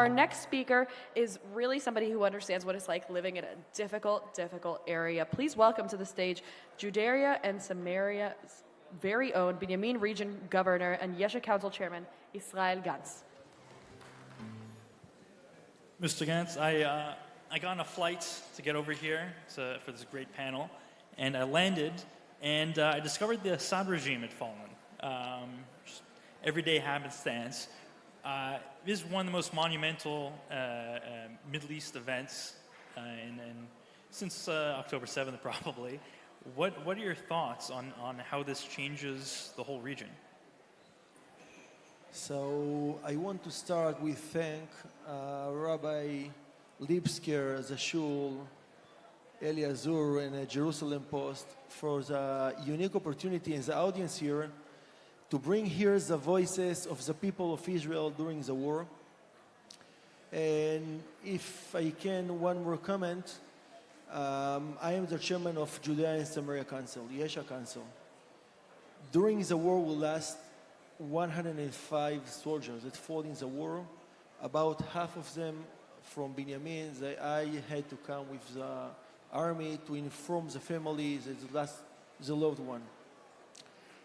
Our next speaker is really somebody who understands what it's like living in a difficult area. Please welcome to the stage Judea and Samaria's very own Binyamin Region Governor and Yesha Council Chairman, Yisrael Ganz. Mr. Ganz, I got on a flight to get over here for this great panel, and I landed, and I discovered the Assad regime had fallen. Everyday happenstance. This is one of the most monumental Middle East events since October 7th, probably. What are your thoughts on how this changes the whole region? So I want to start with thank Rabbi Lipsker, the Shul, Eliazur, and the Jerusalem Post for the unique opportunity in the audience here to bring here the voices of the people of Israel during the war. And if I can, one more comment. I am the chairman of Judea and Samaria Council, Yesha Council. During the war, we lost 105 soldiers that fought in the war. About half of them from Binyamin. I had to come with the army to inform the families that they lost the loved one.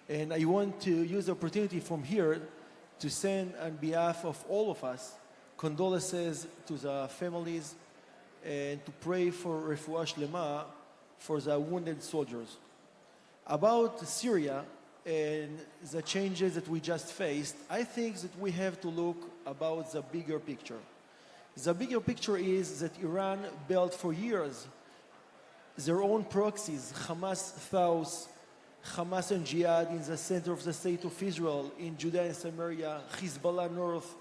And I want to use the opportunity from here to send on behalf of all of us condolences to the families and to pray for refuah shlema for the wounded soldiers. About Syria and the changes that we just faced, I think that we have to look about the bigger picture. The bigger picture is that Iran built for years their own proxies, Hamas and Jihad in the center of the state of Israel, in Judea and Samaria, Hezbollah north,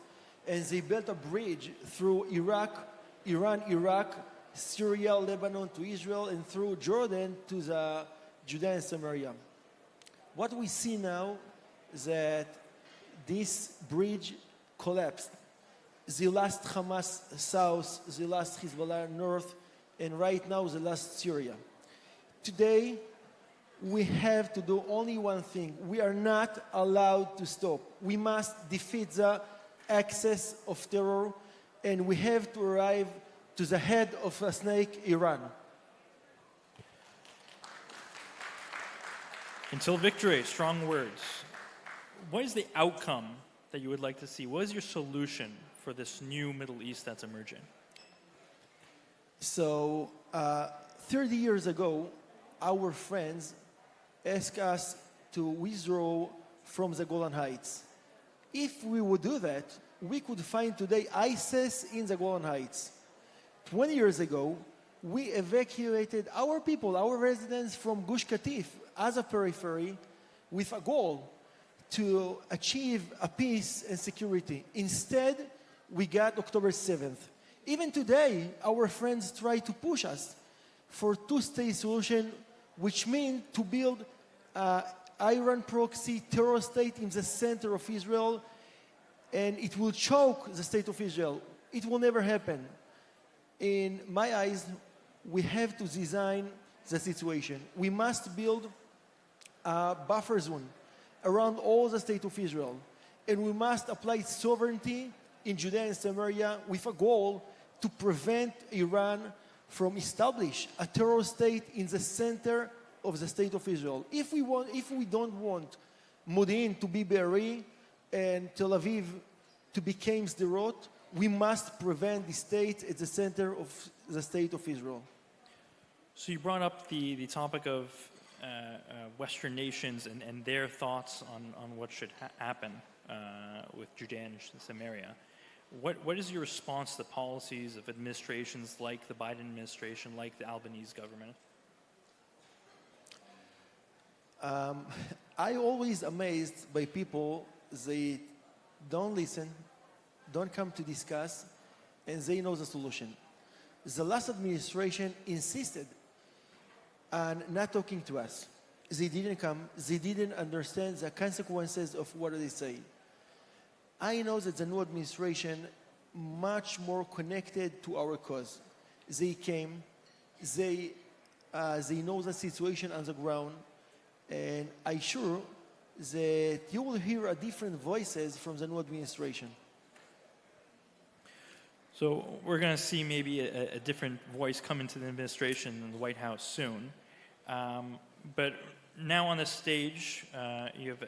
and they built a bridge through Iran, Syria, Lebanon to Israel, and through Jordan to the Judea and Samaria. What we see now is that this bridge collapsed. They lost Hamas south, they lost Hezbollah north, and right now they lost Syria. Today, we have to do only one thing. We are not allowed to stop. We must defeat the access of terror, and we have to arrive to the head of a snake, Iran. Until victory, strong words. What is the outcome that you would like to see? What is your solution for this new Middle East that's emerging? So, 30 years ago, our friends asked us to withdraw from the Golan Heights. If we would do that, we could find today ISIS in the Golan Heights. 20 years ago, we evacuated our people, our residents from Gush Katif as a periphery with a goal to achieve a peace and security. Instead, we got October 7th. Even today, our friends try to push us for two-state solution, which means to build an Iran proxy terror state in the center of Israel, and it will choke the state of Israel. It will never happen. In my eyes, we have to design the situation. We must build a buffer zone around all the state of Israel, and we must apply sovereignty in Judea and Samaria with a goal to prevent Iran from establish a terror state in the center of the state of Israel. If we don't want Modi'in to be Be'eri and Tel Aviv to become Sderot, we must prevent the state at the center of the state of Israel. So you brought up the topic of Western nations and their thoughts on what should happen with Judea and Samaria. What is your response to the policies of administrations like the Biden administration, like the Albanese government? I always amazed by people. They don't listen, don't come to discuss, and they know the solution. The last administration insisted on not talking to us. They didn't come. They didn't understand the consequences of what they say. I know that the new administration much more connected to our cause. They came. They know the situation on the ground, and I'm sure that you will hear different voices from the new administration. So we're going to see maybe a different voice come into the administration in the White House soon. But now on the stage, you have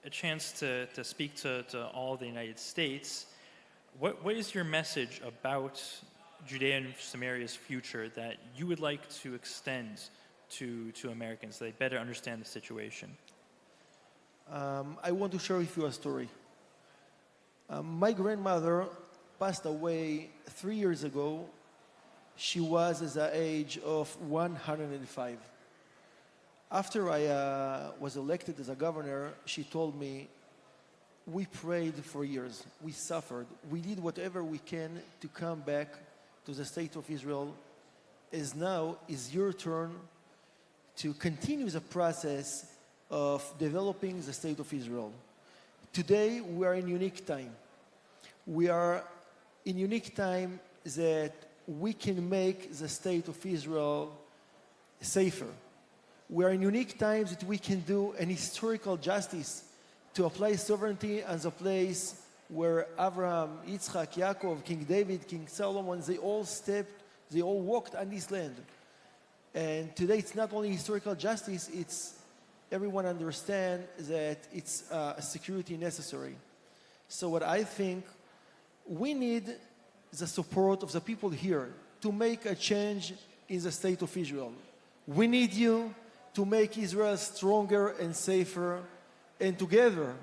a chance to speak to all of the United States. What is your message about Judea and Samaria's future that you would like to extend to Americans so they better understand the situation? I want to share with you a story. My grandmother passed away 3 years ago. She was at the age of 105. After I was elected as a governor, she told me, we prayed for years, we suffered, we did whatever we can to come back to the state of Israel, as now is your turn to continue the process of developing the state of Israel. Today, we are in unique time. We are in unique time that we can make the state of Israel safer. We are in unique times that we can do an historical justice to apply sovereignty as a place where Abraham, Yitzchak, Yaakov, King David, King Solomon, they all walked on this land. And today it's not only historical justice, it's everyone understand that it's a security necessary. So what I think, we need the support of the people here to make a change in the state of Israel. We need you to make Israel stronger and safer. And together,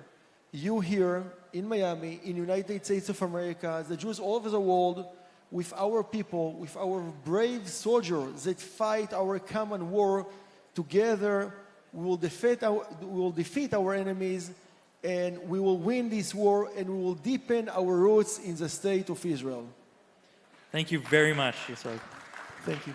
you here in Miami, in the United States of America, the Jews all over the world, with our people, with our brave soldiers that fight our common war, together we will defeat our enemies, and we will win this war, and we will deepen our roots in the state of Israel. Thank you very much, Yisrael. Thank you.